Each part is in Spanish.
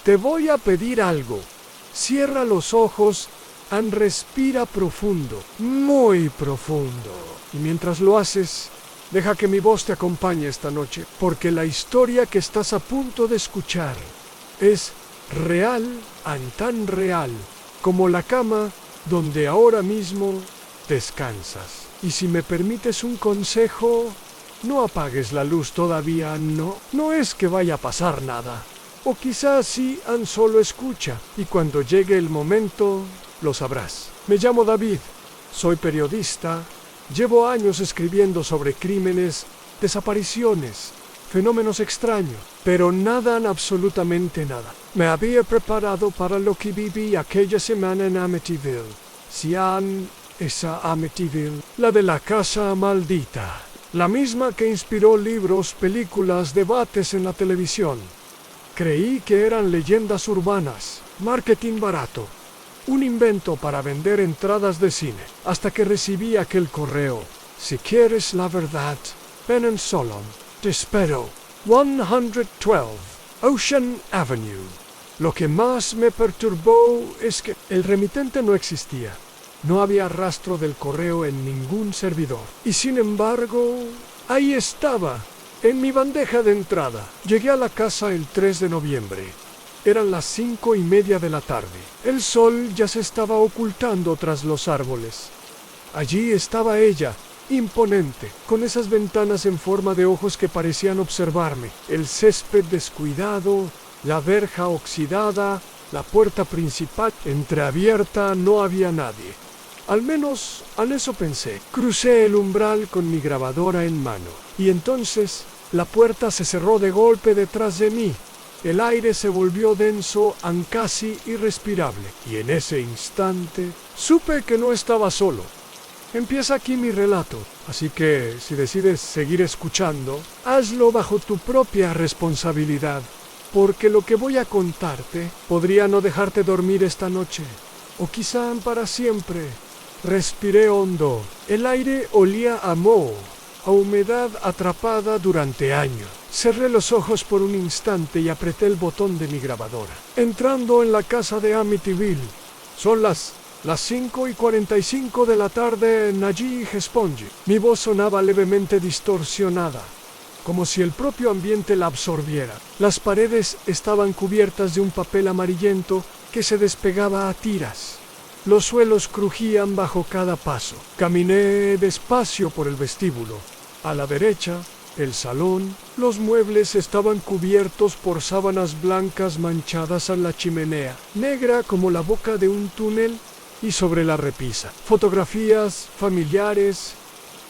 Te voy a pedir algo. Cierra los ojos y respira profundo, muy profundo. Y mientras lo haces, deja que mi voz te acompañe esta noche, porque la historia que estás a punto de escuchar es real, tan real, como la cama donde ahora mismo descansas. Y si me permites un consejo, no apagues la luz todavía, no. No es que vaya a pasar nada. O quizás sí, solo escucha, y cuando llegue el momento, lo sabrás. Me llamo David, soy periodista, llevo años escribiendo sobre crímenes, desapariciones, fenómenos extraños, pero nada, absolutamente nada. Me había preparado para lo que viví aquella semana en Amityville. Esa Amityville, la de la casa maldita, la misma que inspiró libros, películas, debates en la televisión. Creí que eran leyendas urbanas, marketing barato, un invento para vender entradas de cine, hasta que recibí aquel correo. Si quieres la verdad, ven en Solon, te espero. 112 Ocean Avenue. Lo que más me perturbó es que el remitente no existía. No había rastro del correo en ningún servidor. Y sin embargo, ahí estaba, en mi bandeja de entrada. Llegué a la casa el 3 de noviembre. Eran las 5:30 de la tarde. El sol ya se estaba ocultando tras los árboles. Allí estaba ella, imponente, con esas ventanas en forma de ojos que parecían observarme, el césped descuidado, la verja oxidada, la puerta principal entreabierta, no había nadie. Al menos en eso pensé. Crucé el umbral con mi grabadora en mano, y entonces la puerta se cerró de golpe detrás de mí. El aire se volvió denso, casi irrespirable, y en ese instante supe que no estaba solo. Empieza aquí mi relato, así que si decides seguir escuchando, hazlo bajo tu propia responsabilidad, porque lo que voy a contarte podría no dejarte dormir esta noche, o quizá para siempre. Respiré hondo. El aire olía a moho, a humedad atrapada durante años. Cerré los ojos por un instante y apreté el botón de mi grabadora. Entrando en la casa de Amityville. Son las 5:45 de la tarde en allí Hesponge. Mi voz sonaba levemente distorsionada, como si el propio ambiente la absorbiera. Las paredes estaban cubiertas de un papel amarillento que se despegaba a tiras. Los suelos crujían bajo cada paso. Caminé despacio por el vestíbulo. A la derecha, el salón. Los muebles estaban cubiertos por sábanas blancas manchadas a la chimenea, negra como la boca de un túnel, y sobre la repisa. Fotografías familiares,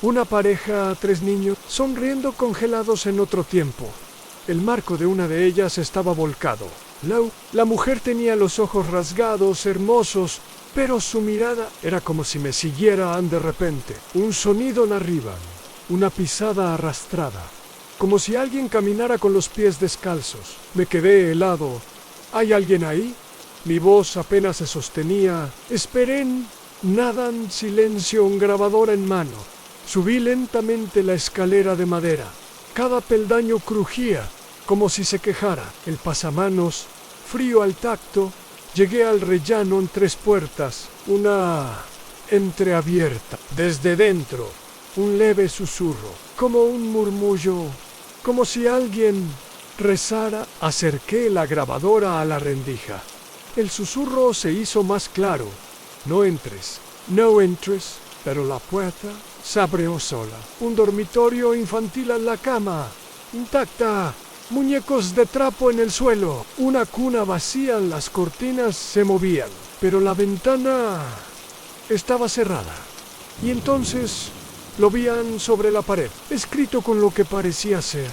una pareja, 3 niños, sonriendo congelados en otro tiempo. El marco de una de ellas estaba volcado. La mujer tenía los ojos rasgados, hermosos, pero su mirada era como si me siguiera de repente. Un sonido en arriba, una pisada arrastrada, como si alguien caminara con los pies descalzos. Me quedé helado. ¿Hay alguien ahí? Mi voz apenas se sostenía. Esperé nada, en silencio, un grabador en mano. Subí lentamente la escalera de madera. Cada peldaño crujía, como si se quejara. El pasamanos, frío al tacto. Llegué al rellano en 3 puertas, una entreabierta. Desde dentro, un leve susurro, como un murmullo, como si alguien rezara. Acerqué la grabadora a la rendija. El susurro se hizo más claro. No entres, pero la puerta se abrió sola. Un dormitorio infantil en la cama, intacta. Muñecos de trapo en el suelo, una cuna vacía, las cortinas se movían, pero la ventana estaba cerrada. Y entonces lo vían sobre la pared, escrito con lo que parecía ser: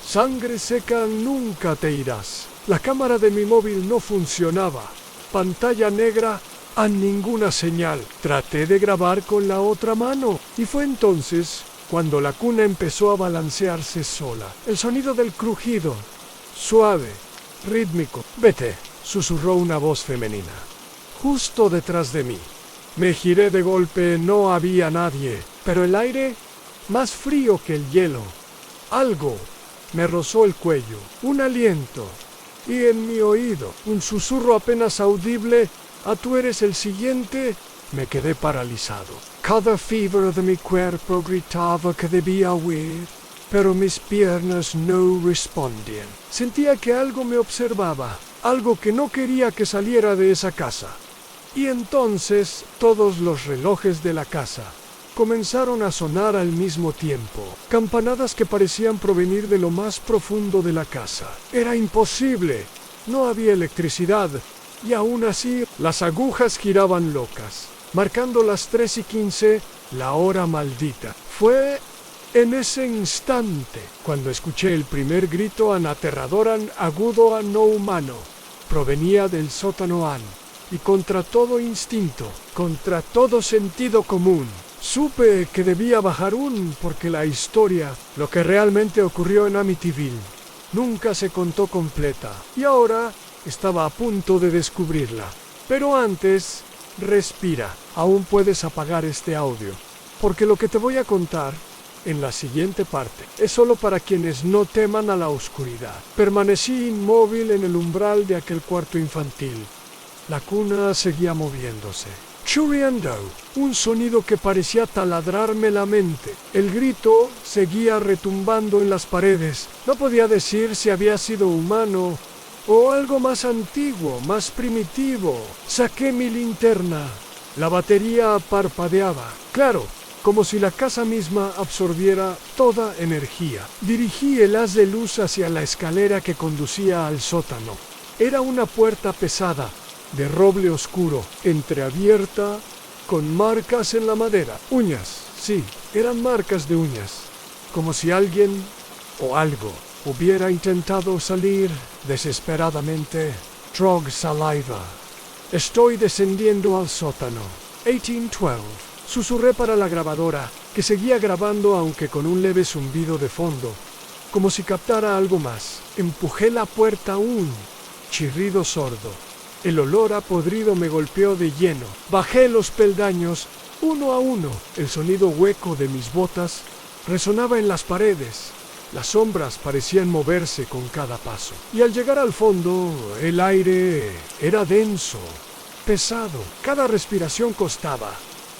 sangre seca, nunca te irás. La cámara de mi móvil no funcionaba, pantalla negra, a ninguna señal. Traté de grabar con la otra mano, y fue entonces cuando la cuna empezó a balancearse sola. El sonido del crujido, suave, rítmico. «Vete», susurró una voz femenina, justo detrás de mí. Me giré de golpe, no había nadie, pero el aire, más frío que el hielo. Algo me rozó el cuello, un aliento. y en mi oído un susurro apenas audible: «Ah, tú eres el siguiente». Me quedé paralizado. Cada fibra de mi cuerpo gritaba que debía huir, pero mis piernas no respondían. Sentía que algo me observaba, algo que no quería que saliera de esa casa. Y entonces todos los relojes de la casa comenzaron a sonar al mismo tiempo, campanadas que parecían provenir de lo más profundo de la casa. Era imposible, no había electricidad, y aún así las agujas giraban locas, marcando las 3:15, la hora maldita. Fue en ese instante cuando escuché el primer grito aterrador, agudo, no humano. Provenía del sótano An, y contra todo instinto, contra todo sentido común, supe que debía bajar porque la historia, lo que realmente ocurrió en Amityville, nunca se contó completa, y ahora estaba a punto de descubrirla. Pero antes, respira. Aún puedes apagar este audio, porque lo que te voy a contar en la siguiente parte es solo para quienes no teman a la oscuridad. Permanecí inmóvil en el umbral de aquel cuarto infantil. La cuna seguía moviéndose, churriando, un sonido que parecía taladrarme la mente. El grito seguía retumbando en las paredes. No podía decir si había sido humano o algo más antiguo, más primitivo. Saqué mi linterna. La batería parpadeaba. Claro, como si la casa misma absorbiera toda energía. Dirigí el haz de luz hacia la escalera que conducía al sótano. Era una puerta pesada, de roble oscuro, entreabierta, con marcas en la madera. Uñas, sí, eran marcas de uñas, como si alguien o algo hubiera intentado salir desesperadamente. Drug saliva. Estoy descendiendo al sótano. 1812. Susurré para la grabadora, que seguía grabando aunque con un leve zumbido de fondo, como si captara algo más. Empujé la puerta aún. Chirrido sordo. El olor a podrido me golpeó de lleno. Bajé los peldaños, uno a uno. El sonido hueco de mis botas resonaba en las paredes. Las sombras parecían moverse con cada paso. Y al llegar al fondo, el aire era denso, pesado. Cada respiración costaba.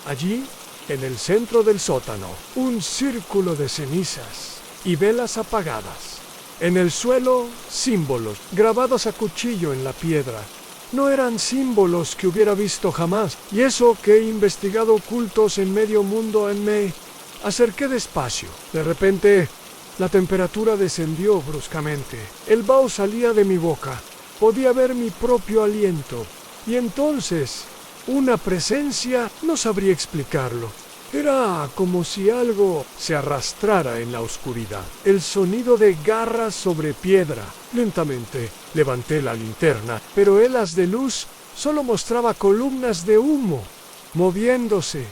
Allí, en el centro del sótano, un círculo de cenizas y velas apagadas. En el suelo, símbolos grabados a cuchillo en la piedra. No eran símbolos que hubiera visto jamás, y eso que he investigado cultos en medio mundo. Me acerqué despacio. De repente, la temperatura descendió bruscamente. El vaho salía de mi boca. Podía ver mi propio aliento. Y entonces, una presencia, no sabría explicarlo. Era como si algo se arrastrara en la oscuridad. El sonido de garras sobre piedra. Lentamente levanté la linterna, pero el haz de luz solo mostraba columnas de humo, moviéndose,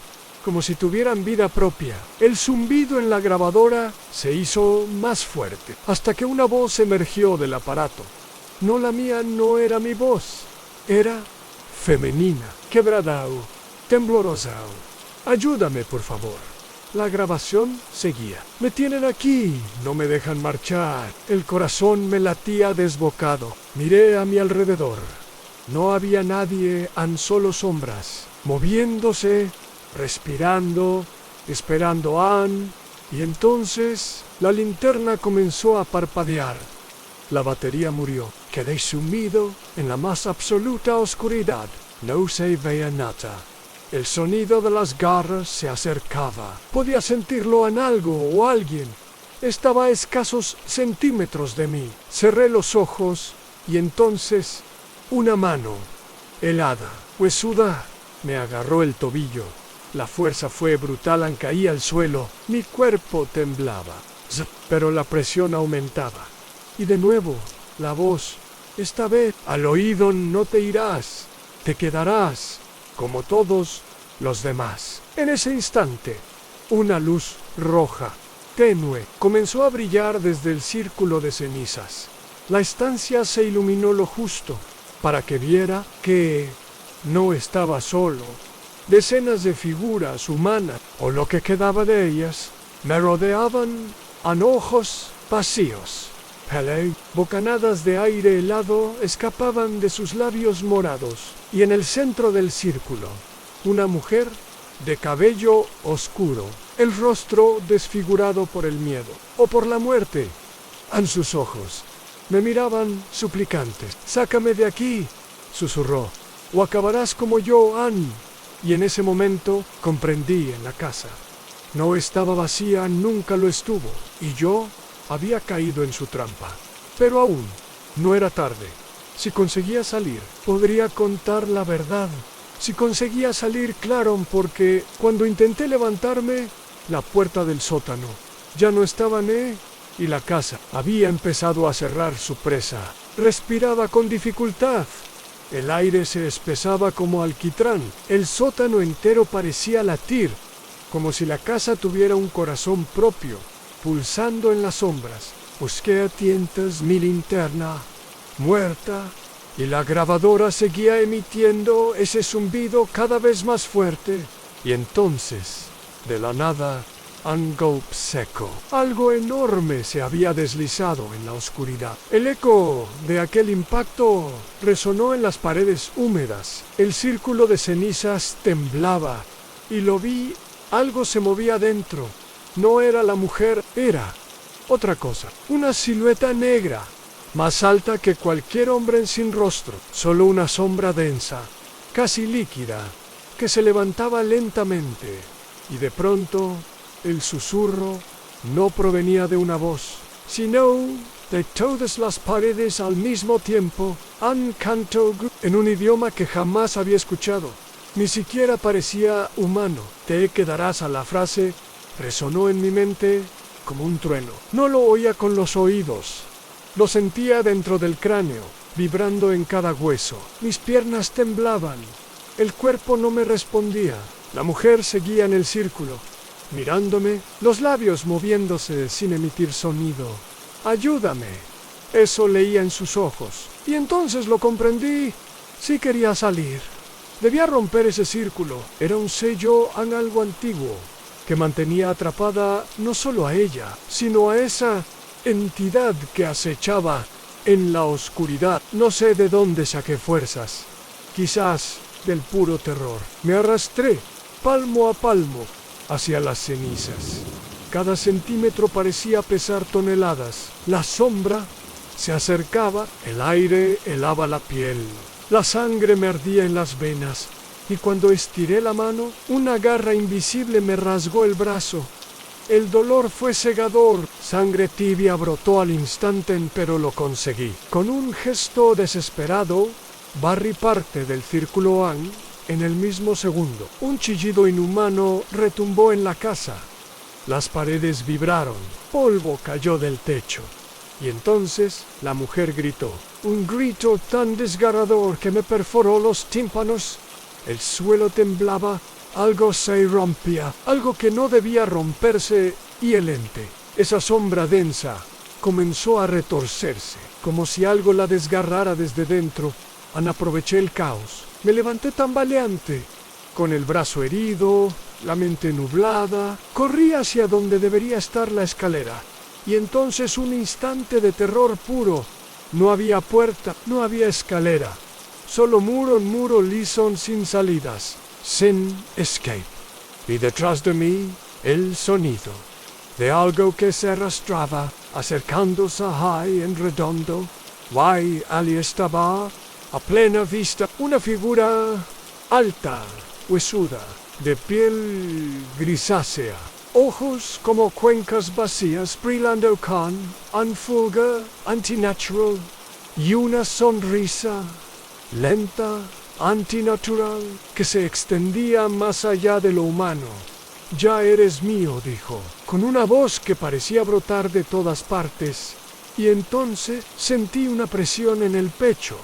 como si tuvieran vida propia. El zumbido en la grabadora se hizo más fuerte, hasta que una voz emergió del aparato. No la mía, no era mi voz. Era femenina, quebradao, temblorosao. Ayúdame, por favor. La grabación seguía. Me tienen aquí, no me dejan marchar. El corazón me latía desbocado. Miré a mi alrededor. No había nadie, solo sombras, moviéndose, respirando, esperando a Ann. Y entonces la linterna comenzó a parpadear. La batería murió. Quedé sumido en la más absoluta oscuridad. No se veía nada. El sonido de las garras se acercaba. Podía sentirlo en algo o alguien. Estaba a escasos centímetros de mí. Cerré los ojos y entonces una mano, helada, huesuda, me agarró el tobillo. La fuerza fue brutal, caí al suelo. Mi cuerpo temblaba, pero la presión aumentaba. Y de nuevo, la voz. Esta vez, al oído: no te irás, te quedarás, como todos los demás. En ese instante, una luz roja, tenue, comenzó a brillar desde el círculo de cenizas. La estancia se iluminó lo justo para que viera que no estaba solo. Decenas de figuras humanas, o lo que quedaba de ellas, me rodeaban con ojos vacíos. Pele. Bocanadas de aire helado escapaban de sus labios morados, y en el centro del círculo, una mujer de cabello oscuro, el rostro desfigurado por el miedo o por la muerte. En sus ojos me miraban suplicantes. «Sácame de aquí», susurró, «o acabarás como yo, Anne». Y en ese momento comprendí en la casa. No estaba vacía, nunca lo estuvo, y yo había caído en su trampa. Pero aún no era tarde. Si conseguía salir, podría contar la verdad. Si conseguía salir, claro, porque cuando intenté levantarme, la puerta del sótano ya no estaba y la casa había empezado a cerrar su presa. Respiraba con dificultad. El aire se espesaba como alquitrán. El sótano entero parecía latir, como si la casa tuviera un corazón propio, pulsando en las sombras. Busqué a tientas mi linterna, muerta, y la grabadora seguía emitiendo ese zumbido cada vez más fuerte. Y entonces, de la nada, un golpe seco. Algo enorme se había deslizado en la oscuridad. El eco de aquel impacto resonó en las paredes húmedas. El círculo de cenizas temblaba, y lo vi. Algo se movía dentro. No era la mujer, era otra cosa. Una silueta negra, más alta que cualquier hombre sin rostro. Solo una sombra densa, casi líquida, que se levantaba lentamente. Y de pronto, el susurro no provenía de una voz, sino de todas las paredes al mismo tiempo. Un canto en un idioma que jamás había escuchado. Ni siquiera parecía humano. «Te quedarás» a la frase resonó en mi mente como un trueno. No lo oía con los oídos. Lo sentía dentro del cráneo, vibrando en cada hueso. Mis piernas temblaban. El cuerpo no me respondía. La mujer seguía en el círculo, mirándome, los labios moviéndose sin emitir sonido. «Ayúdame». Eso leía en sus ojos. Y entonces lo comprendí. Sí quería salir. Debía romper ese círculo. Era un sello en algo antiguo que mantenía atrapada no solo a ella, sino a esa entidad que acechaba en la oscuridad. No sé de dónde saqué fuerzas. Quizás del puro terror. Me arrastré, palmo a palmo, hacia las cenizas. Cada centímetro parecía pesar toneladas. La sombra se acercaba, el aire helaba la piel. La sangre me ardía en las venas, y cuando estiré la mano, una garra invisible me rasgó el brazo. El dolor fue cegador. Sangre tibia brotó al instante, pero lo conseguí. Con un gesto desesperado, barrí parte del círculo en el mismo segundo. Un chillido inhumano retumbó en la casa. Las paredes vibraron. Polvo cayó del techo. Y entonces la mujer gritó. Un grito tan desgarrador que me perforó los tímpanos. El suelo temblaba. Algo se rompía. Algo que no debía romperse, y el ente, esa sombra densa, comenzó a retorcerse, como si algo la desgarrara desde dentro. Aproveché el caos. Me levanté tambaleante, con el brazo herido, la mente nublada. Corrí hacia donde debería estar la escalera. Y entonces un instante de terror puro. No había puerta, no había escalera. Solo muro liso sin salidas. Sin escape. Y detrás de mí, el sonido de algo que se arrastraba, acercándose en redondo. Allí estaba, a plena vista, una figura alta, huesuda, de piel grisácea, ojos como cuencas vacías brillando con un fulgor antinatural, y una sonrisa lenta, antinatural, que se extendía más allá de lo humano. «Ya eres mío», dijo, con una voz que parecía brotar de todas partes. Y entonces sentí una presión en el pecho.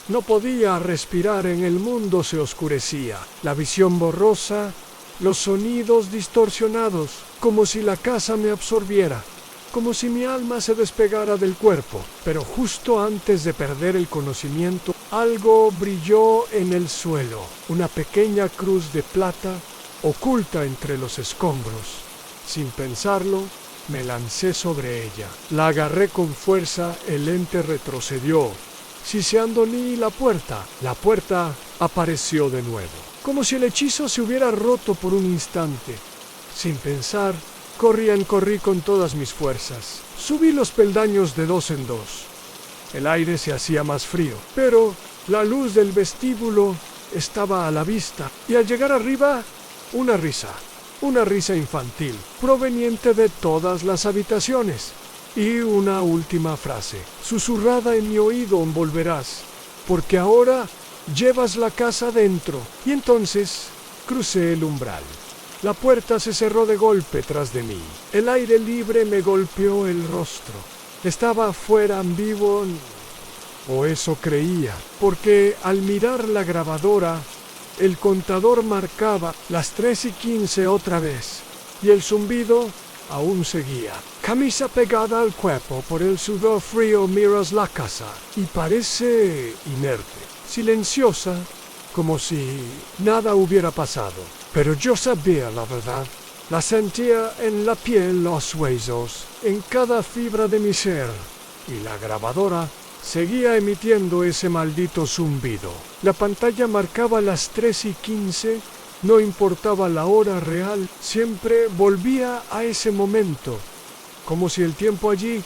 No podía respirar, el mundo se oscurecía, la visión borrosa, los sonidos distorsionados, como si la casa me absorbiera, como si mi alma se despegara del cuerpo. Pero justo antes de perder el conocimiento, algo brilló en el suelo, una pequeña cruz de plata oculta entre los escombros. Sin pensarlo, Me lancé sobre ella. La agarré con fuerza, el ente retrocedió, siseando ni la puerta. La puerta apareció de nuevo, como si el hechizo se hubiera roto por un instante. Sin pensar, corrí con todas mis fuerzas. Subí los peldaños de 2 en 2. El aire se hacía más frío, pero la luz del vestíbulo estaba a la vista, y al llegar arriba, una risa infantil, proveniente de todas las habitaciones, y una última frase, susurrada en mi oído: volverás, porque ahora llevas la casa dentro. Y entonces crucé el umbral. La puerta se cerró de golpe tras de mí. El aire libre me golpeó el rostro. Estaba fuera en vivo, o eso creía, porque al mirar la grabadora, el contador marcaba las 3:15 otra vez, y el zumbido aún seguía. Camisa pegada al cuerpo, por el sudor frío miras la casa, y parece inerte, silenciosa, como si nada hubiera pasado. Pero yo sabía la verdad. La sentía en la piel, los huesos, en cada fibra de mi ser, y la grabadora seguía emitiendo ese maldito zumbido. La pantalla marcaba las 3:15, no importaba la hora real, siempre volvía a ese momento, como si el tiempo allí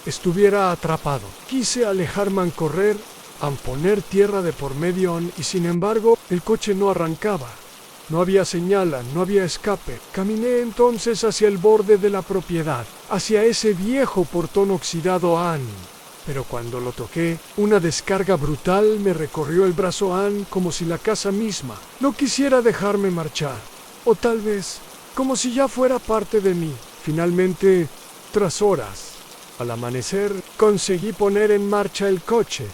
estuviera atrapado. Quise alejarme a correr, a poner tierra de por medio, y sin embargo el coche no arrancaba. No había señal, no había escape. Caminé entonces hacia el borde de la propiedad, hacia ese viejo portón oxidado pero cuando lo toqué, una descarga brutal me recorrió el brazo como si la casa misma no quisiera dejarme marchar, o tal vez como si ya fuera parte de mí. Finalmente, tras horas, al amanecer, conseguí poner en marcha el coche.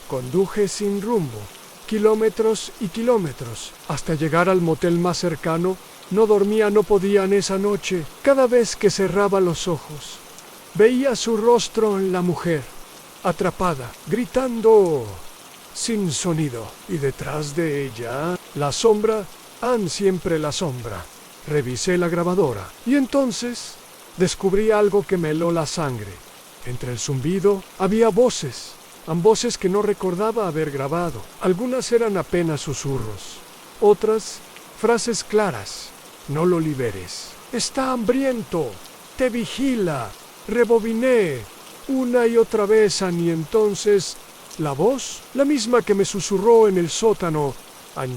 Conduje sin rumbo, kilómetros y kilómetros, hasta llegar al motel más cercano. No dormía, no podía en esa noche. Cada vez que cerraba los ojos, veía su rostro en la mujer, atrapada, gritando sin sonido, y detrás de ella, la sombra, siempre la sombra. Revisé la grabadora, y entonces descubrí algo que me heló la sangre. Entre el zumbido había voces que no recordaba haber grabado. Algunas eran apenas susurros, otras frases claras. No lo liberes. Está hambriento. Te vigila. Rebobiné una y otra vez, y entonces la voz, la misma que me susurró en el sótano: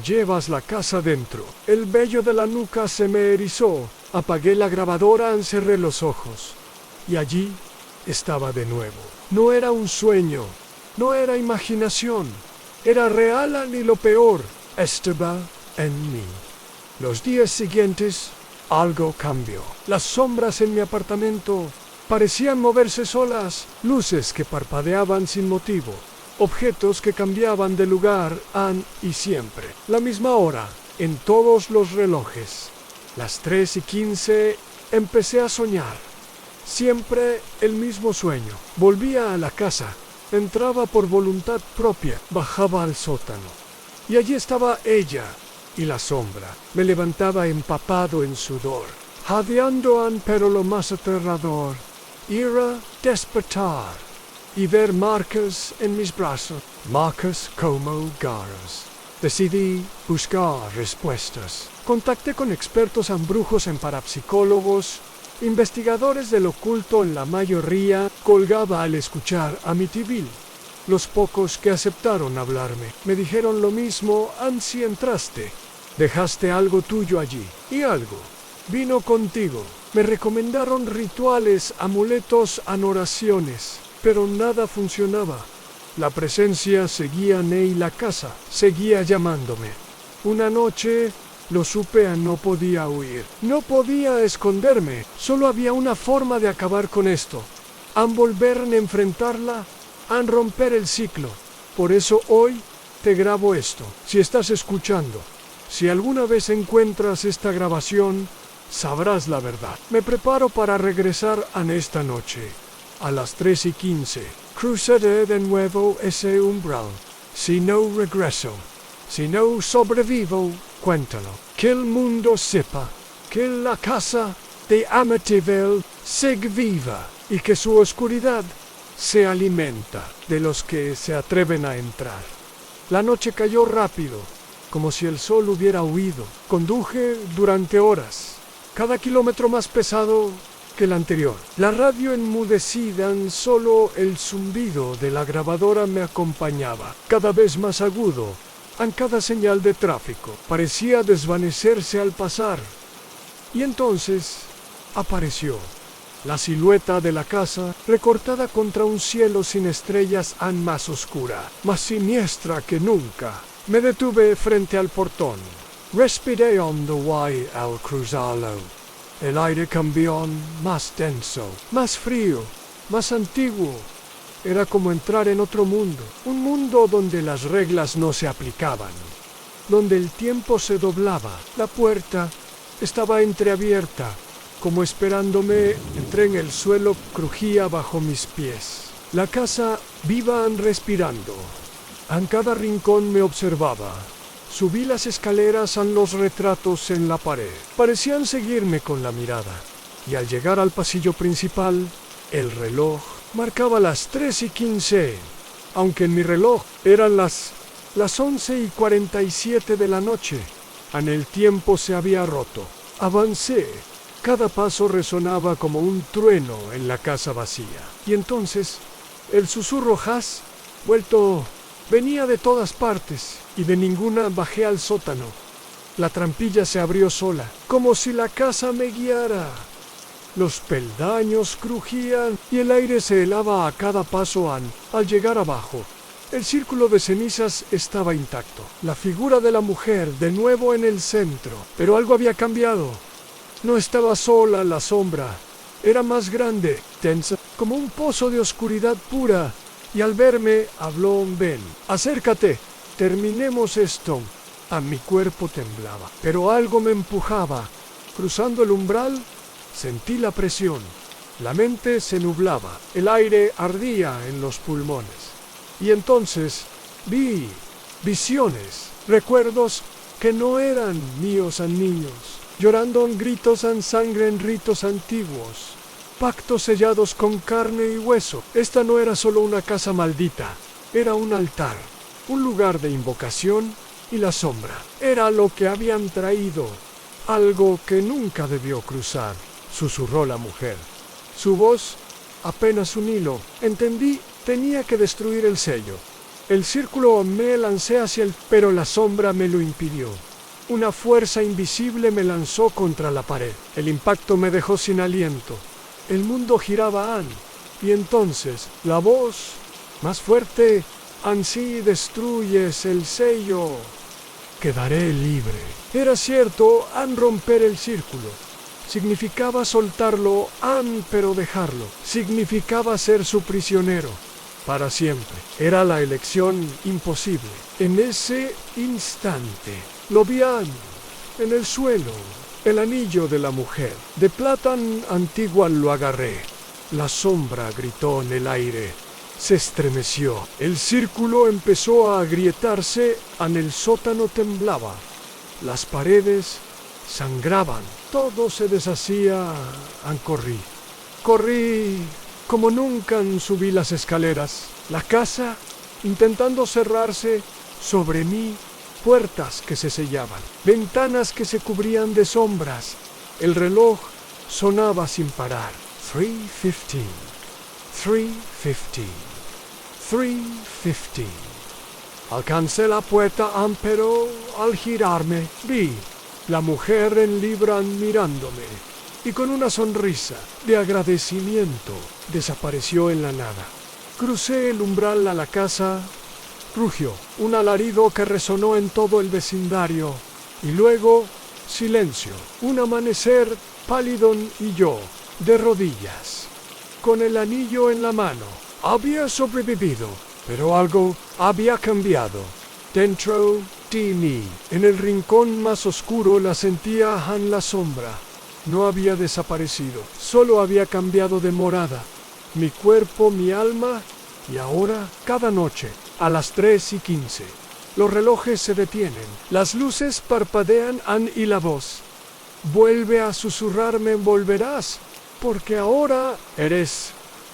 llevas la casa dentro. El vello de la nuca se me erizó. Apagué la grabadora, cerré los ojos, y allí estaba de nuevo. No era un sueño, no era imaginación, era real, y lo peor, estaba en mí. Los días siguientes, algo cambió. Las sombras en mi apartamento parecían moverse solas, luces que parpadeaban sin motivo, objetos que cambiaban de lugar y siempre. La misma hora, en todos los relojes. Las 3:15, empecé a soñar. Siempre el mismo sueño. Volvía a la casa, entraba por voluntad propia, bajaba al sótano, y allí estaba ella y la sombra. Me levantaba empapado en sudor, jadeando, pero lo más aterrador era despertar y ver marcas en mis brazos, marcas como garras. Decidí buscar respuestas. Contacté con expertos en brujos, en parapsicólogos, investigadores del oculto. En la mayoría colgaba al escuchar Amityville. Los pocos que aceptaron hablarme me dijeron lo mismo: si entraste, dejaste algo tuyo allí, y algo vino contigo. Me recomendaron rituales, amuletos, oraciones, pero nada funcionaba. La presencia seguía y la casa seguía llamándome. Una noche lo supe, no podía huir, no podía esconderme. Solo había una forma de acabar con esto: volver a enfrentarla, romper el ciclo. Por eso hoy te grabo esto. Si estás escuchando, si alguna vez encuentras esta grabación, sabrás la verdad. Me preparo para regresar esta noche, a las 3:15. Cruzaré de nuevo ese umbral. Si no regreso, si no sobrevivo, cuéntalo. Que el mundo sepa que la casa de Amityville sigue viva y que su oscuridad se alimenta de los que se atreven a entrar. La noche cayó rápido, como si el sol hubiera huido. Conduje durante horas, cada kilómetro más pesado que el anterior. La radio enmudecida, solo el zumbido de la grabadora me acompañaba, cada vez más agudo, en cada señal de tráfico. Parecía desvanecerse al pasar. Y entonces apareció la silueta de la casa, recortada contra un cielo sin estrellas, aún más oscura, más siniestra que nunca. Me detuve frente al portón. Respiré hondo al cruzarlo. El aire cambió más denso, más frío, más antiguo. Era como entrar en otro mundo, un mundo donde las reglas no se aplicaban, donde el tiempo se doblaba. La puerta estaba entreabierta, como esperándome. Entré en el suelo, crujía bajo mis pies. La casa viva respirando. En cada rincón me observaba. Subí las escaleras a los retratos en la pared. Parecían seguirme con la mirada. Y al llegar al pasillo principal, el reloj marcaba las 3:15, aunque en mi reloj eran las 11:47 de la noche. En el tiempo se había roto. Avancé. Cada paso resonaba como un trueno en la casa vacía. Y entonces, el susurro Has, vuelto, venía de todas partes, y de ninguna bajé al sótano. La trampilla se abrió sola, como si la casa me guiara. Los peldaños crujían y el aire se helaba a cada paso al llegar abajo. El círculo de cenizas estaba intacto. La figura de la mujer de nuevo en el centro. Pero algo había cambiado. No estaba sola la sombra. Era más grande, tensa, como un pozo de oscuridad pura. Y al verme, habló: ven, acércate, terminemos esto. A mi cuerpo temblaba, pero algo me empujaba. Cruzando el umbral, sentí la presión. La mente se nublaba, el aire ardía en los pulmones. Y entonces vi visiones, recuerdos que no eran míos a niños, llorando en gritos en sangre en ritos antiguos, pactos sellados con carne y hueso. Esta no era solo una casa maldita, era un altar, un lugar de invocación, y la sombra era lo que habían traído, algo que nunca debió cruzar, susurró la mujer. Su voz, apenas un hilo. Entendí, tenía que destruir el sello. El círculo me lancé hacia él, pero la sombra me lo impidió. Una fuerza invisible me lanzó contra la pared. El impacto me dejó sin aliento. El mundo giraba y entonces la voz, más fuerte: ansí destruyes el sello, quedaré libre. Era cierto, romper el círculo. Significaba soltarlo, pero dejarlo. Significaba ser su prisionero para siempre. Era la elección imposible. En ese instante, lo vi en el suelo, el anillo de la mujer. De plata antigua lo agarré. La sombra gritó en el aire. Se estremeció. El círculo empezó a agrietarse. En el sótano temblaba. Las paredes sangraban. Todo se deshacía. Corrí como nunca. Subí las escaleras. La casa intentando cerrarse sobre mí. Puertas que se sellaban. Ventanas que se cubrían de sombras. El reloj sonaba sin parar. 3:15. 3:15. 3:15. Alcancé la puerta, pero al girarme vi la mujer en libra mirándome, y con una sonrisa de agradecimiento desapareció en la nada. Crucé el umbral a la casa. Rugió un alarido que resonó en todo el vecindario, y luego silencio. Un amanecer pálido y yo, de rodillas, con el anillo en la mano. Había sobrevivido, pero algo había cambiado. Dentro de mí, en el rincón más oscuro, la sentía en la sombra. No había desaparecido, solo había cambiado de morada. Mi cuerpo, mi alma, y ahora, cada noche, a las 3:15, los relojes se detienen, las luces parpadean y la voz: vuelve a susurrarme volverás, porque ahora eres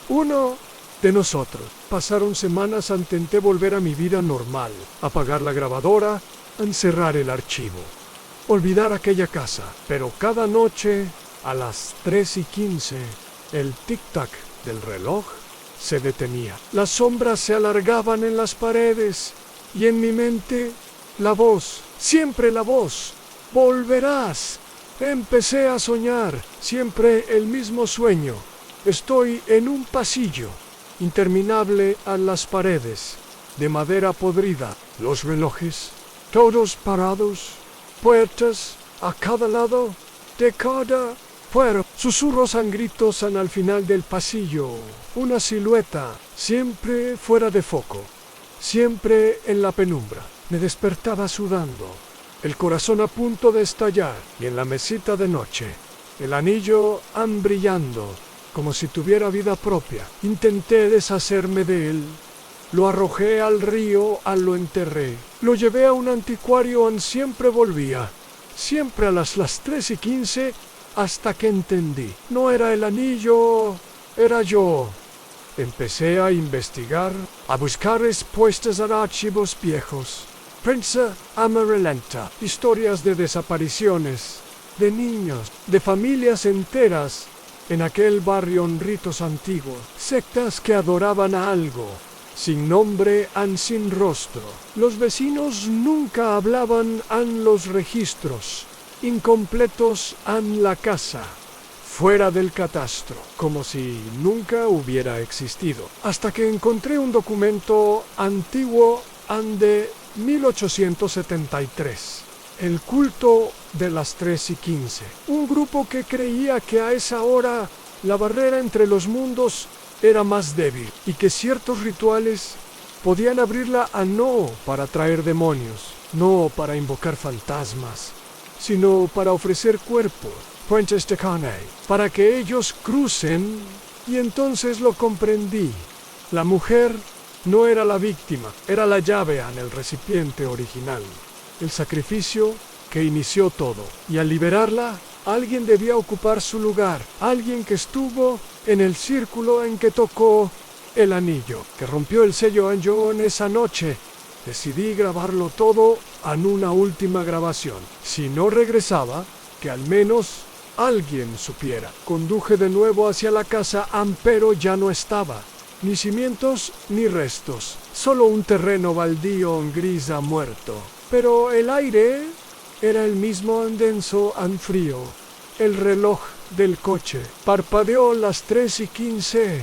uno de nosotros. Pasaron semanas, intenté volver a mi vida normal, apagar la grabadora, encerrar el archivo, olvidar aquella casa, pero cada noche a las 3:15 el tic-tac del reloj se detenía. Las sombras se alargaban en las paredes y en mi mente la voz, siempre la voz, volverás. Empecé a soñar, siempre el mismo sueño. Estoy en un pasillo interminable a las paredes, de madera podrida, los relojes, todos parados, puertas a cada lado, de cada fuera, susurros gritos al final del pasillo, una silueta, siempre fuera de foco, siempre en la penumbra. Me despertaba sudando, el corazón a punto de estallar, y en la mesita de noche, el anillo brillando, como si tuviera vida propia. Intenté deshacerme de él. Lo arrojé al río, lo enterré. Lo llevé a un anticuario, siempre volvía. Siempre a las 3:15, hasta que entendí. No era el anillo, era yo. Empecé a investigar, a buscar respuestas a archivos viejos. Prensa amarillenta, historias de desapariciones, de niños, de familias enteras, en aquel barrio en ritos antiguos, sectas que adoraban a algo, sin nombre sin rostro. Los vecinos nunca hablaban los registros, incompletos la casa, fuera del catastro, como si nunca hubiera existido. Hasta que encontré un documento antiguo de 1873. El culto de las 3:15. Un grupo que creía que a esa hora la barrera entre los mundos era más débil y que ciertos rituales podían abrirla no para traer demonios, no para invocar fantasmas, sino para ofrecer cuerpos, puentes de carne, para que ellos crucen. Y entonces lo comprendí. La mujer no era la víctima, era la llave en el recipiente original. El sacrificio que inició todo. Y al liberarla, alguien debía ocupar su lugar. Alguien que estuvo en el círculo en que tocó el anillo, que rompió el sello. Yo en esa noche decidí grabarlo todo en una última grabación. Si no regresaba, que al menos alguien supiera. Conduje de nuevo hacia la casa, pero ya no estaba. Ni cimientos ni restos. Solo un terreno baldío gris muerto. Pero el aire era el mismo denso frío. El reloj del coche parpadeó las 3:15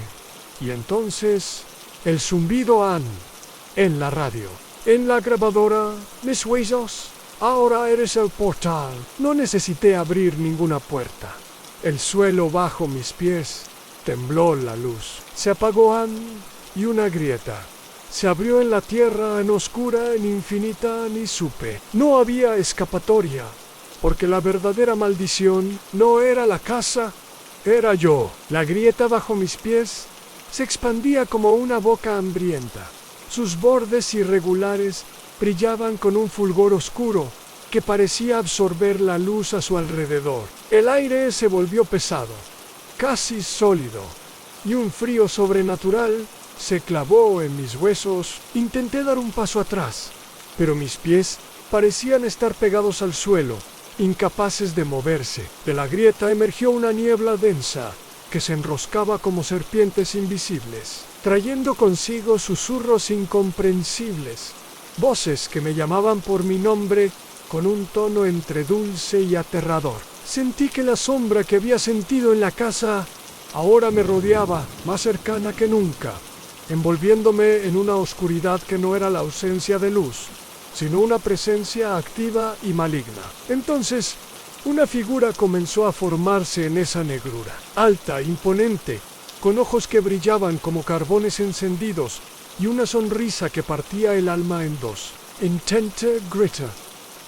y entonces el zumbido en la radio, en la grabadora. Mis huesos, ahora eres el portal. No necesité abrir ninguna puerta. El suelo bajo mis pies tembló, la luz se apagó y una grieta se abrió en la tierra, en oscura, en infinita, ni supe. No había escapatoria, porque la verdadera maldición no era la casa, era yo. La grieta bajo mis pies se expandía como una boca hambrienta. Sus bordes irregulares brillaban con un fulgor oscuro que parecía absorber la luz a su alrededor. El aire se volvió pesado, casi sólido, y un frío sobrenatural se clavó en mis huesos. Intenté dar un paso atrás, pero mis pies parecían estar pegados al suelo, incapaces de moverse. De la grieta emergió una niebla densa que se enroscaba como serpientes invisibles, trayendo consigo susurros incomprensibles, voces que me llamaban por mi nombre con un tono entre dulce y aterrador. Sentí que la sombra que había sentido en la casa ahora me rodeaba, más cercana que nunca, envolviéndome en una oscuridad que no era la ausencia de luz, sino una presencia activa y maligna. Entonces, una figura comenzó a formarse en esa negrura, alta, imponente, con ojos que brillaban como carbones encendidos y una sonrisa que partía el alma en dos. Intenté gritar,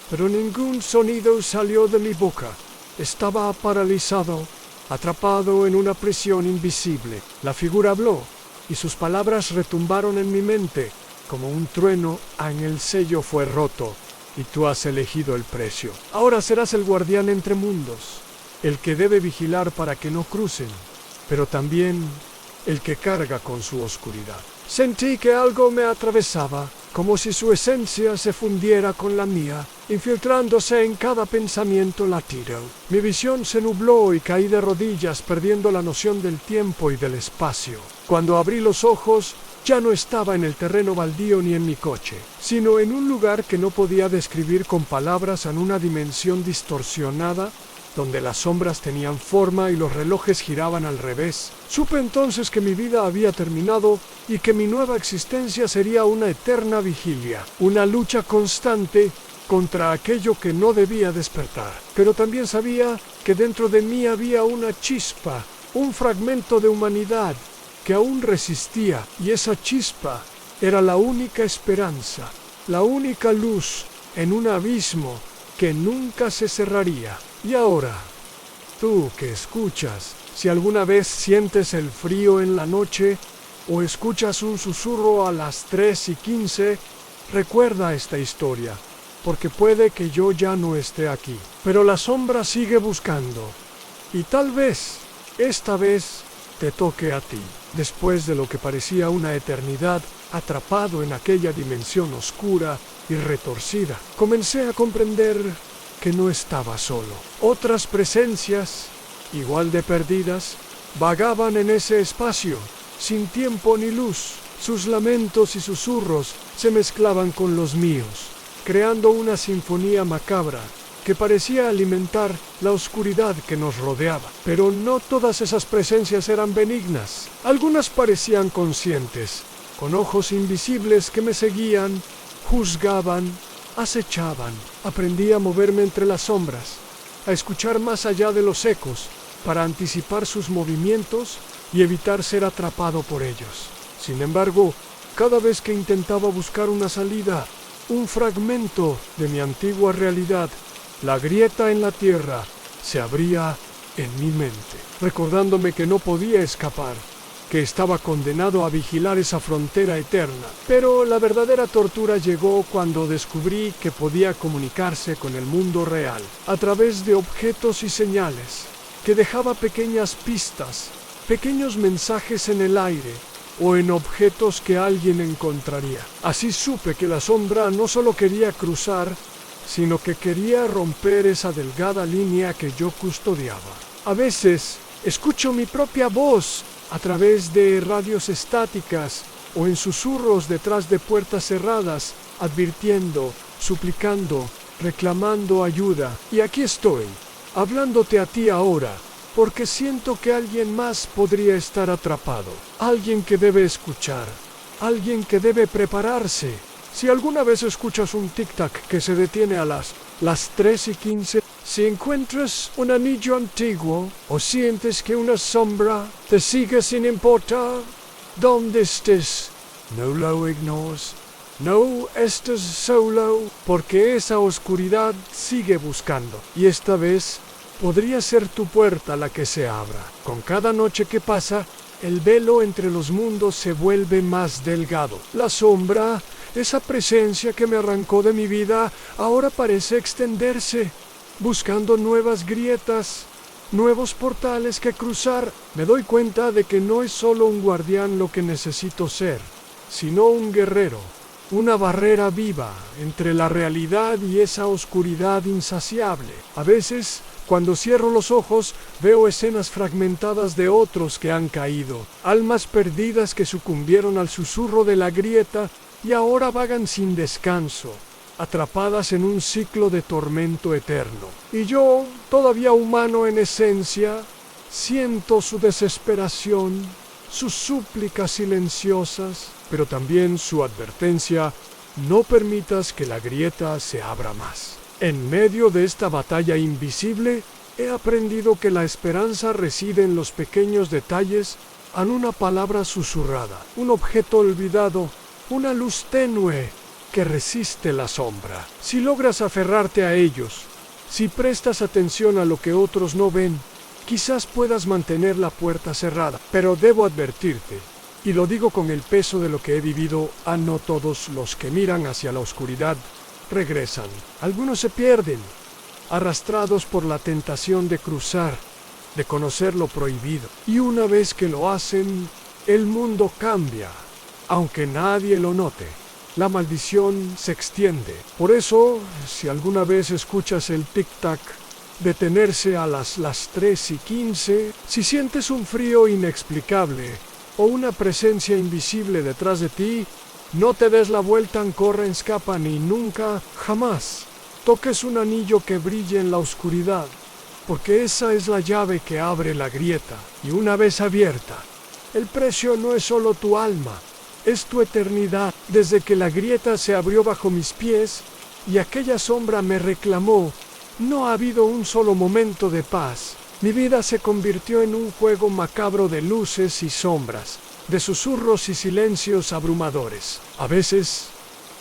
pero ningún sonido salió de mi boca. Estaba paralizado, atrapado en una prisión invisible. La figura habló, y sus palabras retumbaron en mi mente como un trueno. En el sello fue roto, y tú has elegido el precio. Ahora serás el guardián entre mundos, el que debe vigilar para que no crucen, pero también el que carga con su oscuridad. Sentí que algo me atravesaba, como si su esencia se fundiera con la mía, infiltrándose en cada pensamiento latido. Mi visión se nubló y caí de rodillas, perdiendo la noción del tiempo y del espacio. Cuando abrí los ojos, ya no estaba en el terreno baldío ni en mi coche, sino en un lugar que no podía describir con palabras, en una dimensión distorsionada, donde las sombras tenían forma y los relojes giraban al revés. Supe entonces que mi vida había terminado y que mi nueva existencia sería una eterna vigilia, una lucha constante contra aquello que no debía despertar. Pero también sabía que dentro de mí había una chispa, un fragmento de humanidad que aún resistía, y esa chispa era la única esperanza, la única luz en un abismo que nunca se cerraría. Y ahora, tú que escuchas, si alguna vez sientes el frío en la noche o escuchas un susurro a las 3:15, recuerda esta historia, porque puede que yo ya no esté aquí. Pero la sombra sigue buscando, y tal vez, esta vez, te toque a ti. Después de lo que parecía una eternidad, atrapado en aquella dimensión oscura y retorcida, comencé a comprender que no estaba solo. Otras presencias, igual de perdidas, vagaban en ese espacio, sin tiempo ni luz. Sus lamentos y susurros se mezclaban con los míos, creando una sinfonía macabra que parecía alimentar la oscuridad que nos rodeaba. Pero no todas esas presencias eran benignas. Algunas parecían conscientes, con ojos invisibles que me seguían, juzgaban, acechaban. Aprendí a moverme entre las sombras, a escuchar más allá de los ecos, para anticipar sus movimientos y evitar ser atrapado por ellos. Sin embargo, cada vez que intentaba buscar una salida, un fragmento de mi antigua realidad, la grieta en la tierra, se abría en mi mente, recordándome que no podía escapar, que estaba condenado a vigilar esa frontera eterna. Pero la verdadera tortura llegó cuando descubrí que podía comunicarse con el mundo real, a través de objetos y señales, que dejaba pequeñas pistas, pequeños mensajes en el aire, o en objetos que alguien encontraría. Así supe que la sombra no solo quería cruzar, sino que quería romper esa delgada línea que yo custodiaba. A veces escucho mi propia voz a través de radios estáticas o en susurros detrás de puertas cerradas, advirtiendo, suplicando, reclamando ayuda. Y aquí estoy, hablándote a ti ahora, porque siento que alguien más podría estar atrapado, alguien que debe escuchar, alguien que debe prepararse. Si alguna vez escuchas un tic-tac que se detiene a las 3:15, si encuentras un anillo antiguo o sientes que una sombra te sigue sin importar dónde estés, no lo ignores. No estés solo, porque esa oscuridad sigue buscando, y esta vez podría ser tu puerta la que se abra. Con cada noche que pasa, el velo entre los mundos se vuelve más delgado. La sombra, esa presencia que me arrancó de mi vida, ahora parece extenderse, buscando nuevas grietas, nuevos portales que cruzar. Me doy cuenta de que no es solo un guardián lo que necesito ser, sino un guerrero, una barrera viva entre la realidad y esa oscuridad insaciable. A veces, cuando cierro los ojos, veo escenas fragmentadas de otros que han caído, almas perdidas que sucumbieron al susurro de la grieta y ahora vagan sin descanso, atrapadas en un ciclo de tormento eterno. Y yo, todavía humano en esencia, siento su desesperación, sus súplicas silenciosas, pero también su advertencia: no permitas que la grieta se abra más. En medio de esta batalla invisible, he aprendido que la esperanza reside en los pequeños detalles, en una palabra susurrada, un objeto olvidado, una luz tenue que resiste la sombra. Si logras aferrarte a ellos, si prestas atención a lo que otros no ven, quizás puedas mantener la puerta cerrada. Pero debo advertirte, y lo digo con el peso de lo que he vivido, a no todos los que miran hacia la oscuridad regresan. Algunos se pierden, arrastrados por la tentación de cruzar, de conocer lo prohibido. Y una vez que lo hacen, el mundo cambia, aunque nadie lo note. La maldición se extiende. Por eso, si alguna vez escuchas el tic-tac detenerse a las 3:15, si sientes un frío inexplicable o una presencia invisible detrás de ti, no te des la vuelta, corra, escapa, ni nunca, jamás toques un anillo que brille en la oscuridad, porque esa es la llave que abre la grieta, y una vez abierta, el precio no es solo tu alma, es tu eternidad. Desde que la grieta se abrió bajo mis pies y aquella sombra me reclamó, no ha habido un solo momento de paz. Mi vida se convirtió en un juego macabro de luces y sombras, de susurros y silencios abrumadores. A veces,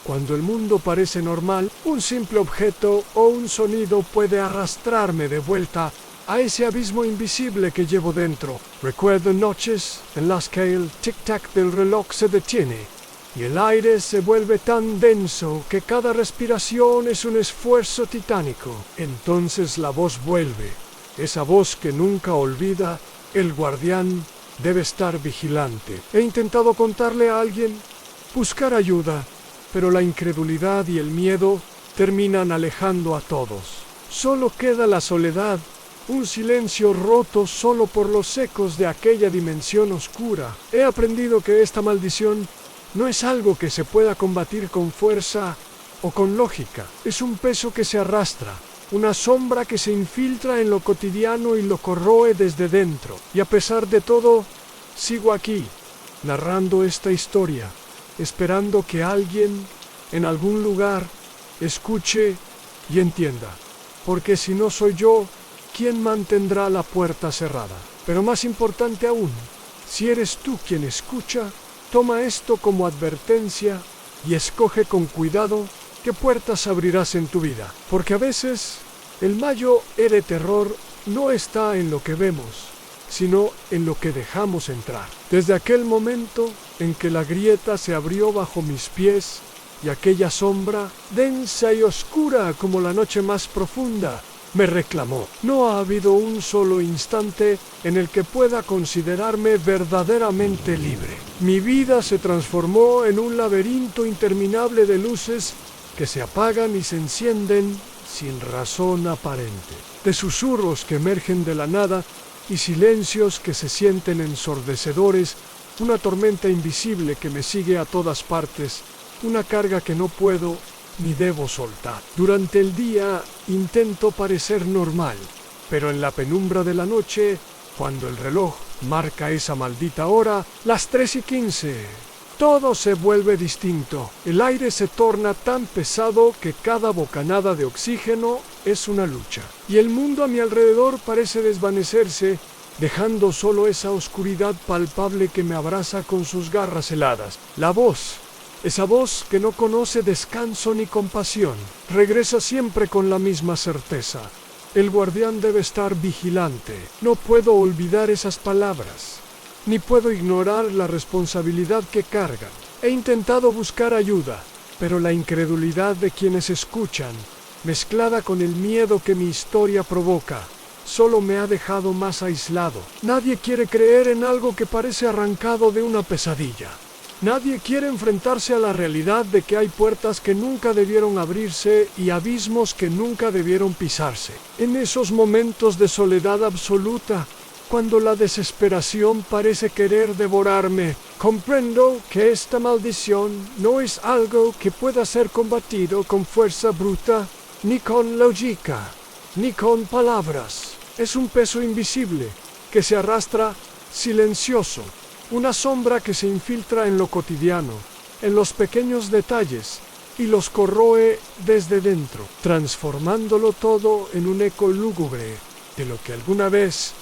cuando el mundo parece normal, un simple objeto o un sonido puede arrastrarme de vuelta a ese abismo invisible que llevo dentro. Recuerdo noches en las que el tic-tac del reloj se detiene y el aire se vuelve tan denso que cada respiración es un esfuerzo titánico. Entonces la voz vuelve, esa voz que nunca olvida. El guardián debe estar vigilante. He intentado contarle a alguien, buscar ayuda, pero la incredulidad y el miedo terminan alejando a todos. Solo queda la soledad, un silencio roto solo por los ecos de aquella dimensión oscura. He aprendido que esta maldición no es algo que se pueda combatir con fuerza o con lógica. Es un peso que se arrastra, una sombra que se infiltra en lo cotidiano y lo corroe desde dentro. Y a pesar de todo, sigo aquí, narrando esta historia, esperando que alguien, en algún lugar, escuche y entienda. Porque si no soy yo, ¿quién mantendrá la puerta cerrada? Pero más importante aún, si eres tú quien escucha, toma esto como advertencia y escoge con cuidado qué puertas abrirás en tu vida. Porque a veces el mayor terror no está en lo que vemos, sino en lo que dejamos entrar. Desde aquel momento en que la grieta se abrió bajo mis pies y aquella sombra, densa y oscura como la noche más profunda, me reclamó. No ha habido un solo instante en el que pueda considerarme verdaderamente libre. Mi vida se transformó en un laberinto interminable de luces que se apagan y se encienden sin razón aparente, de susurros que emergen de la nada y silencios que se sienten ensordecedores, una tormenta invisible que me sigue a todas partes, una carga que no puedo ni debo soltar. Durante el día intento parecer normal, pero en la penumbra de la noche, cuando el reloj marca esa maldita hora, las 3:15, todo se vuelve distinto. El aire se torna tan pesado que cada bocanada de oxígeno es una lucha. Y el mundo a mi alrededor parece desvanecerse, dejando solo esa oscuridad palpable que me abraza con sus garras heladas. La voz, esa voz que no conoce descanso ni compasión, regresa siempre con la misma certeza. El guardián debe estar vigilante. No puedo olvidar esas palabras, ni puedo ignorar la responsabilidad que cargan. He intentado buscar ayuda, pero la incredulidad de quienes escuchan, mezclada con el miedo que mi historia provoca, solo me ha dejado más aislado. Nadie quiere creer en algo que parece arrancado de una pesadilla. Nadie quiere enfrentarse a la realidad de que hay puertas que nunca debieron abrirse y abismos que nunca debieron pisarse. En esos momentos de soledad absoluta, cuando la desesperación parece querer devorarme, comprendo que esta maldición no es algo que pueda ser combatido con fuerza bruta, ni con lógica, ni con palabras. Es un peso invisible que se arrastra silencioso. Una sombra que se infiltra en lo cotidiano, en los pequeños detalles, y los corroe desde dentro, transformándolo todo en un eco lúgubre de lo que alguna vez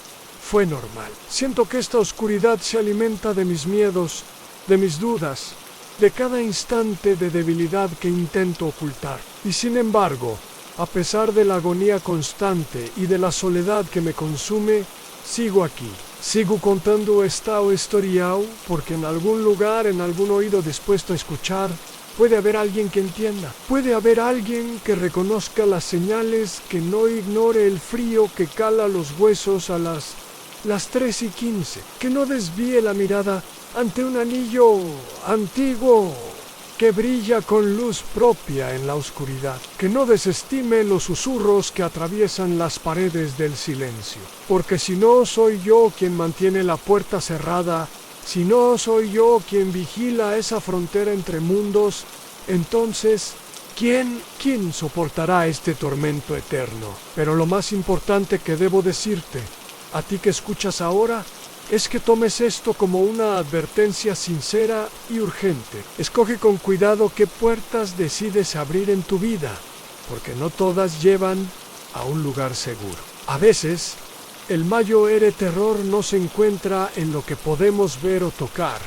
fue normal. Siento que esta oscuridad se alimenta de mis miedos, de mis dudas, de cada instante de debilidad que intento ocultar. Y sin embargo, a pesar de la agonía constante y de la soledad que me consume, sigo aquí. Sigo contando esta historia porque en algún lugar, en algún oído dispuesto a escuchar, Puede haber alguien que entienda. Puede haber alguien que reconozca las señales, que no ignore el frío que cala los huesos a las 3:15. Que no desvíe la mirada ante un anillo antiguo que brilla con luz propia en la oscuridad, que no desestime los susurros que atraviesan las paredes del silencio, porque si no soy yo quien mantiene la puerta cerrada, si no soy yo quien vigila esa frontera entre mundos, entonces, ¿quién soportará este tormento eterno? Pero lo más importante que debo decirte, a ti que escuchas ahora, es que tomes esto como una advertencia sincera y urgente. Escoge con cuidado qué puertas decides abrir en tu vida, porque no todas llevan a un lugar seguro. A veces, el mayor terror no se encuentra en lo que podemos ver o tocar,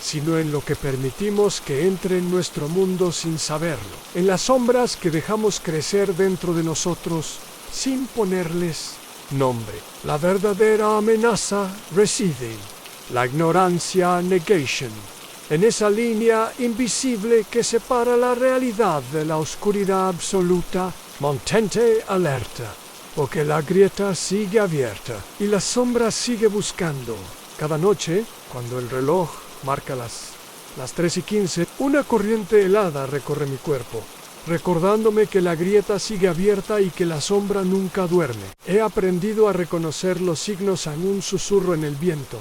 sino en lo que permitimos que entre en nuestro mundo sin saberlo, en las sombras que dejamos crecer dentro de nosotros sin ponerles nombre. La verdadera amenaza reside, la ignorancia negation, en esa línea invisible que separa la realidad de la oscuridad absoluta. Mantente alerta, porque la grieta sigue abierta y la sombra sigue buscando. Cada noche, cuando el reloj marca las 3:15, una corriente helada recorre mi cuerpo, recordándome que la grieta sigue abierta y que la sombra nunca duerme. He aprendido a reconocer los signos en un susurro en el viento,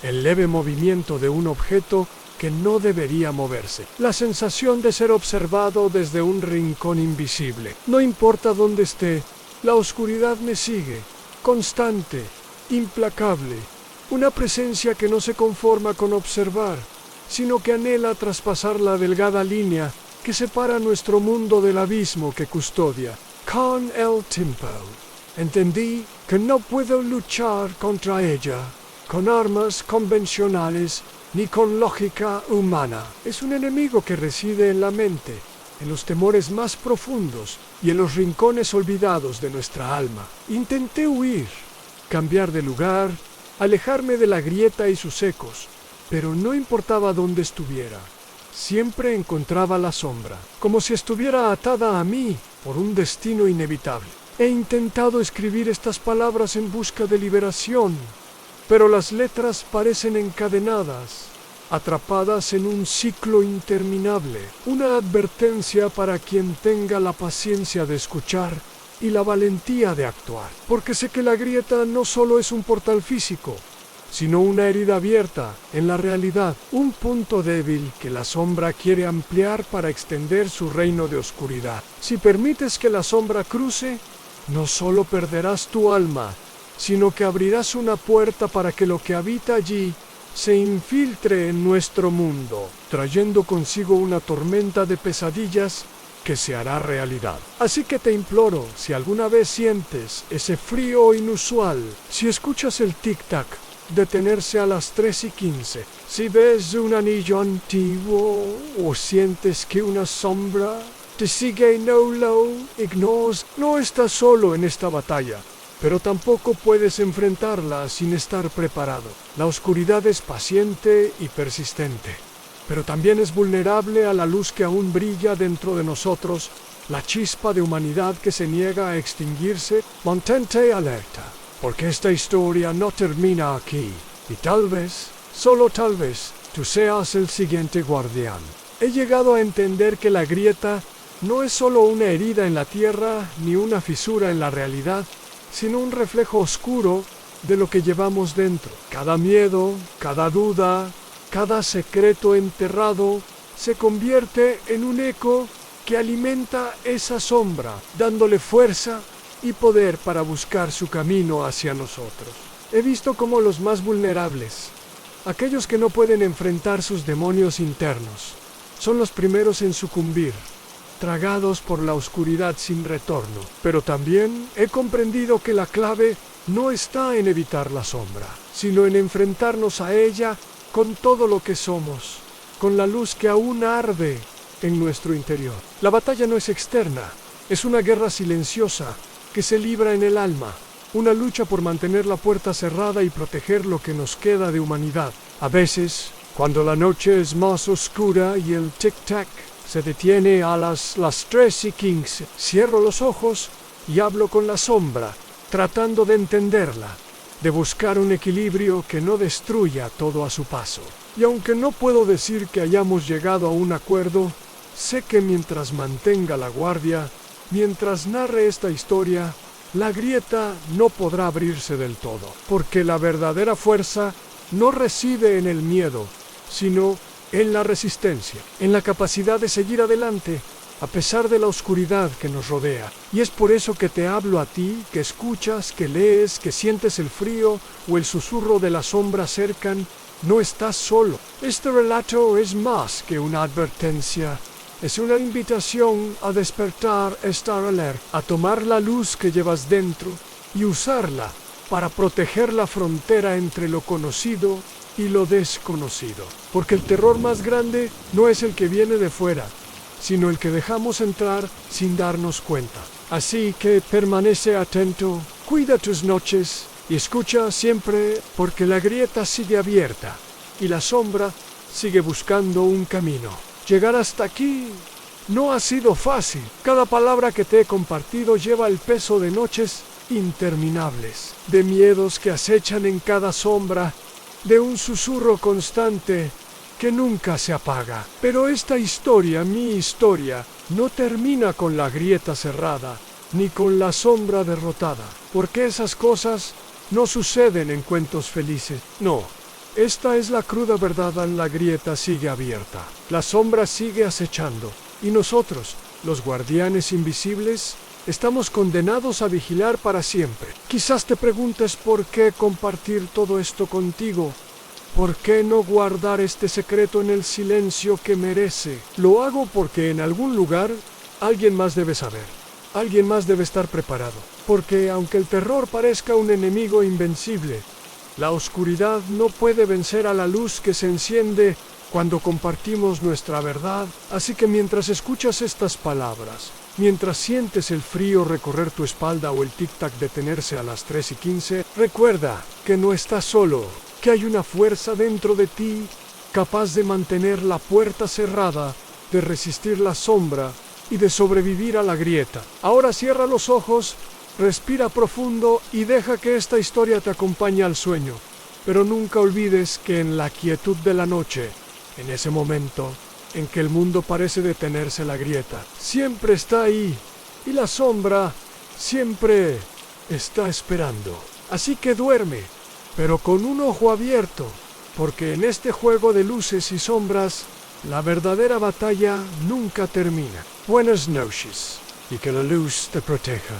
el leve movimiento de un objeto que no debería moverse, la sensación de ser observado desde un rincón invisible. No importa dónde esté, la oscuridad me sigue, constante, implacable, una presencia que no se conforma con observar, sino que anhela traspasar la delgada línea que separa nuestro mundo del abismo que custodia. Con el tiempo, entendí que no puedo luchar contra ella con armas convencionales ni con lógica humana. Es un enemigo que reside en la mente, en los temores más profundos y en los rincones olvidados de nuestra alma. Intenté huir, cambiar de lugar, alejarme de la grieta y sus ecos, pero no importaba dónde estuviera. Siempre encontraba la sombra, como si estuviera atada a mí por un destino inevitable. He intentado escribir estas palabras en busca de liberación, pero las letras parecen encadenadas, atrapadas en un ciclo interminable. Una advertencia para quien tenga la paciencia de escuchar y la valentía de actuar, porque sé que la grieta no solo es un portal físico, sino una herida abierta en la realidad, un punto débil que la sombra quiere ampliar para extender su reino de oscuridad. Si permites que la sombra cruce, no solo perderás tu alma, sino que abrirás una puerta para que lo que habita allí se infiltre en nuestro mundo, trayendo consigo una tormenta de pesadillas que se hará realidad. Así que te imploro, si alguna vez sientes ese frío inusual, si escuchas el tic-tac detenerse a las 3:15, si ves un anillo antiguo o sientes que una sombra te sigue lo ignores, no estás solo en esta batalla, pero tampoco puedes enfrentarla sin estar preparado. La oscuridad es paciente y persistente, pero también es vulnerable a la luz que aún brilla dentro de nosotros, la chispa de humanidad que se niega a extinguirse. Mantente alerta, porque esta historia no termina aquí, y tal vez, solo tal vez, tú seas el siguiente guardián. He llegado a entender que la grieta no es solo una herida en la tierra ni una fisura en la realidad, sino un reflejo oscuro de lo que llevamos dentro. Cada miedo, cada duda, cada secreto enterrado se convierte en un eco que alimenta esa sombra, dándole fuerza y poder para buscar su camino hacia nosotros. He visto cómo los más vulnerables, aquellos que no pueden enfrentar sus demonios internos, son los primeros en sucumbir, tragados por la oscuridad sin retorno. Pero también he comprendido que la clave no está en evitar la sombra, sino en enfrentarnos a ella con todo lo que somos, con la luz que aún arde en nuestro interior. La batalla no es externa, es una guerra silenciosa que se libra en el alma, una lucha por mantener la puerta cerrada y proteger lo que nos queda de humanidad. A veces, cuando la noche es más oscura y el tic-tac se detiene a las 3:15. Cierro los ojos y hablo con la sombra, tratando de entenderla, de buscar un equilibrio que no destruya todo a su paso. Y aunque no puedo decir que hayamos llegado a un acuerdo, sé que mientras mantenga la guardia, mientras narre esta historia, la grieta no podrá abrirse del todo, porque la verdadera fuerza no reside en el miedo, sino en la resistencia, en la capacidad de seguir adelante, a pesar de la oscuridad que nos rodea. Y es por eso que te hablo a ti, que escuchas, que lees, que sientes el frío o el susurro de la sombra cercan. No estás solo. Este relato es más que una advertencia. Es una invitación a despertar, estar alerta, a tomar la luz que llevas dentro y usarla para proteger la frontera entre lo conocido y lo desconocido. Porque el terror más grande no es el que viene de fuera, sino el que dejamos entrar sin darnos cuenta. Así que permanece atento, cuida tus noches y escucha siempre, porque la grieta sigue abierta y la sombra sigue buscando un camino. Llegar hasta aquí no ha sido fácil. Cada palabra que te he compartido lleva el peso de noches interminables, de miedos que acechan en cada sombra, de un susurro constante que nunca se apaga. Pero esta historia, mi historia, no termina con la grieta cerrada, ni con la sombra derrotada, porque esas cosas no suceden en cuentos felices. No, esta es la cruda verdad. La grieta sigue abierta, la sombra sigue acechando, y nosotros, los guardianes invisibles, estamos condenados a vigilar para siempre. Quizás te preguntes por qué compartir todo esto contigo. ¿Por qué no guardar este secreto en el silencio que merece? Lo hago porque en algún lugar alguien más debe saber. Alguien más debe estar preparado. Porque aunque el terror parezca un enemigo invencible, la oscuridad no puede vencer a la luz que se enciende cuando compartimos nuestra verdad. Así que mientras escuchas estas palabras, mientras sientes el frío recorrer tu espalda o el tic-tac detenerse a las 3:15, recuerda que no estás solo, que hay una fuerza dentro de ti capaz de mantener la puerta cerrada, de resistir la sombra y de sobrevivir a la grieta. Ahora cierra los ojos, respira profundo y deja que esta historia te acompañe al sueño. Pero nunca olvides que en la quietud de la noche, en ese momento en que el mundo parece detenerse, la grieta siempre está ahí y la sombra siempre está esperando. Así que duerme, pero con un ojo abierto, porque en este juego de luces y sombras, la verdadera batalla nunca termina. Buenas noches y que la luz te proteja.